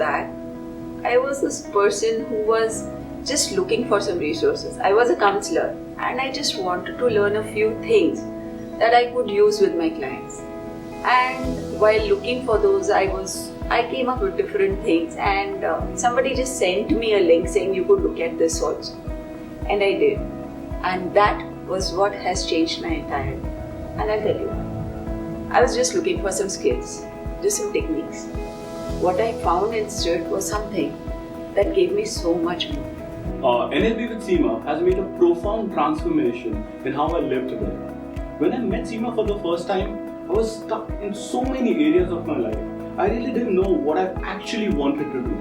back, I was this person who was just looking for some resources. I was a counselor and I just wanted to learn a few things that I could use with my clients. And while looking for those, I came up with different things, and somebody just sent me a link saying you could look at this also. And I did. And that was what has changed my entire life. And I'll tell you, I was just looking for some skills, just some techniques. What I found instead was something that gave me so much more. NLP with Seema has made a profound transformation in how I live today. When I met Seema for the first time, I was stuck in so many areas of my life. I really didn't know what I actually wanted to do.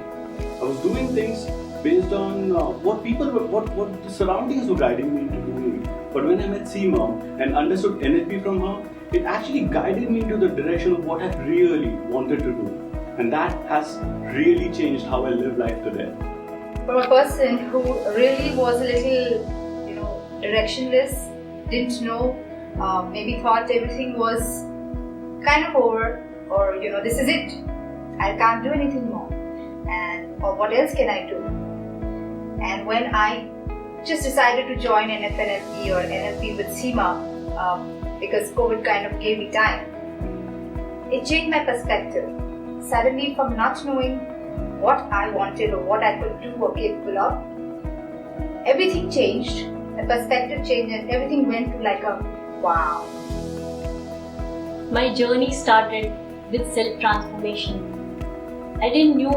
I was doing things based on what the surroundings were guiding me into doing. But when I met Seema and understood NLP from her, it actually guided me into the direction of what I really wanted to do. And that has really changed how I live life today. From a person who really was a little, directionless, didn't know, maybe thought everything was kind of over, or this is it, I can't do anything more, or what else can I do? And when I just decided to join NFNLP or NLP with Seema, because COVID kind of gave me time, it changed my perspective. Suddenly, from not knowing what I wanted or what I could do or capable of, everything changed, the perspective changed, and everything went to like a wow. My journey started with self-transformation. I didn't know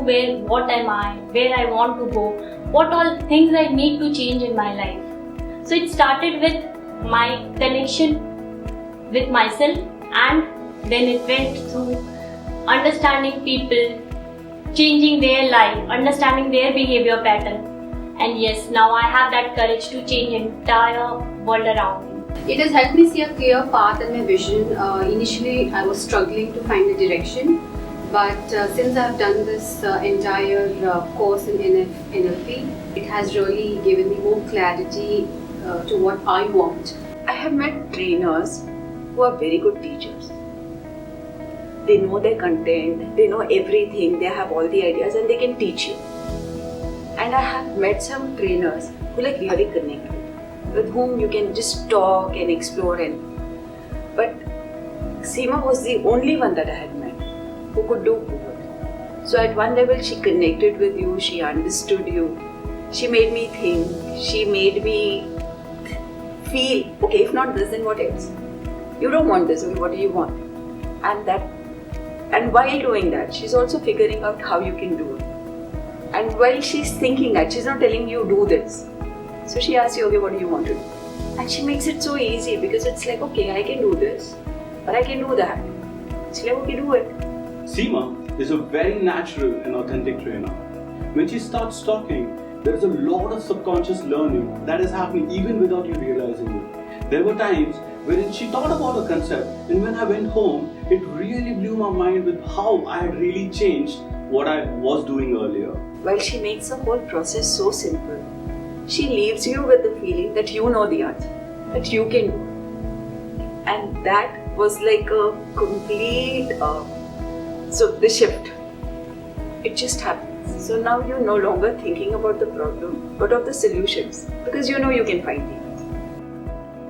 what am I, where I want to go, what all things I need to change in my life. So it started with my connection with myself, and then it went through understanding people, changing their life, understanding their behavior pattern. And yes, now I have that courage to change entire world around me. It has helped me see a clear path and my vision. Initially, I was struggling to find a direction, but since I've done this entire course in NLP, it has really given me more clarity to what I want. I have met trainers who are very good teachers. They know their content, they know everything, they have all the ideas and they can teach you. And I have met some trainers who really connect with whom you can just talk and explore. But Seema was the only one that I had met who could do both. So at one level she connected with you, she understood you, she made me think, she made me feel, okay, if not this, then what else? You don't want this, okay, what do you want? And while doing that, she's also figuring out how you can do it. And while she's thinking that, she's not telling you do this. So she asks you, okay, what do you want to do? And she makes it so easy because it's like, okay, I can do this, but I can do that. It's like, okay, do it. Seema is a very natural and authentic trainer. When she starts talking, there is a lot of subconscious learning that is happening even without you realizing it. There were times wherein she thought about a concept, and when I went home, it really blew my mind with how I had really changed what I was doing earlier. While she makes the whole process so simple, she leaves you with the feeling that you know the answer, that you can do it. And that was like a complete, the shift. It just happens. So now you're no longer thinking about the problem, but of the solutions, because you know you can find the answer.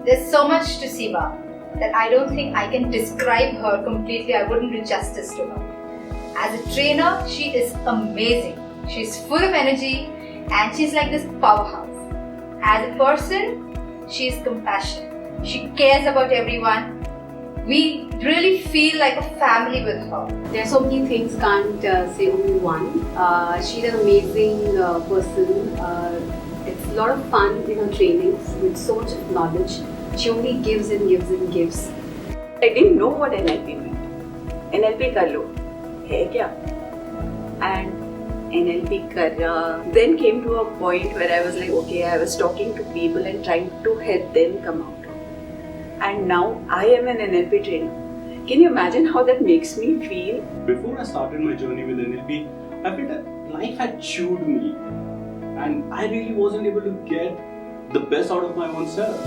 There's so much to Seema that I don't think I can describe her completely. I wouldn't do justice to her. As a trainer, she is amazing. She's full of energy and she's like this powerhouse. As a person, she's compassionate. She cares about everyone. We really feel like a family with her. There are so many things, can't say only one. She's an amazing person. It's a lot of fun in her trainings with so much of knowledge. She only gives and gives and gives. I didn't know what NLP meant. NLP कर लो, है क्या? And NLP कर रहा. Then came to a point where I was like, okay, I was talking to people and trying to help them come out. And now I am an NLP trainer. Can you imagine how that makes me feel? Before I started my journey with NLP, I felt that life had chewed me. And I really wasn't able to get the best out of my own self.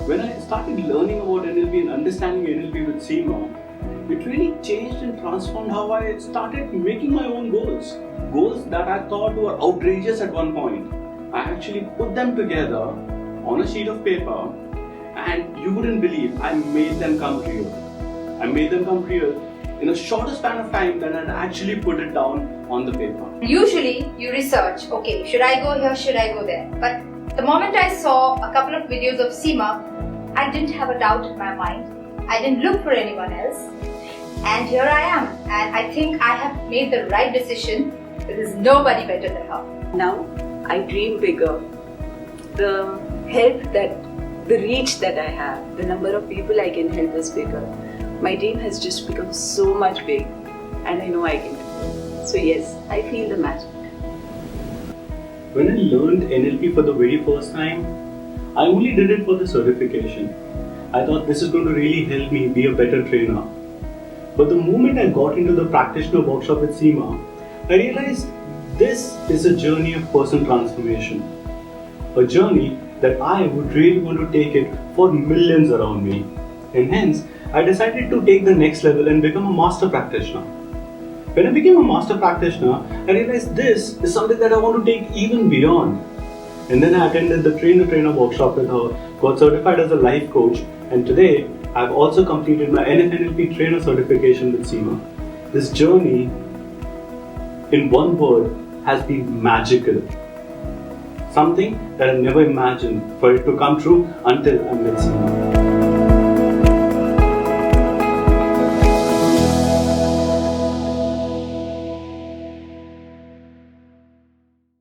When I started learning about NLP and understanding NLP with Seema, it really changed and transformed how I started making my own goals. Goals that I thought were outrageous at one point. I actually put them together on a sheet of paper, and you wouldn't believe I made them come real. I made them come real in a shorter span of time than I'd actually put it down on the paper. Usually you research, okay, should I go here, should I go there? But the moment I saw a couple of videos of Seema, I didn't have a doubt in my mind. I didn't look for anyone else. And here I am. And I think I have made the right decision. There is nobody better than her. Now I dream bigger. The reach that I have, the number of people I can help is bigger. My dream has just become so much big, and I know I can do it. So yes, I feel the magic. When I learned NLP for the very first time, I only did it for the certification. I thought this is going to really help me be a better trainer. But the moment I got into the practitioner workshop with Seema, I realized this is a journey of personal transformation. A journey that I would really want to take it for millions around me. And hence, I decided to take the next level and become a master practitioner. When I became a master practitioner, I realized this is something that I want to take even beyond. And then I attended the trainer workshop with her, got certified as a life coach, and today I've also completed my NFNLP trainer certification with Seema. This journey, in one word, has been magical. Something that I never imagined for it to come true until I met Seema.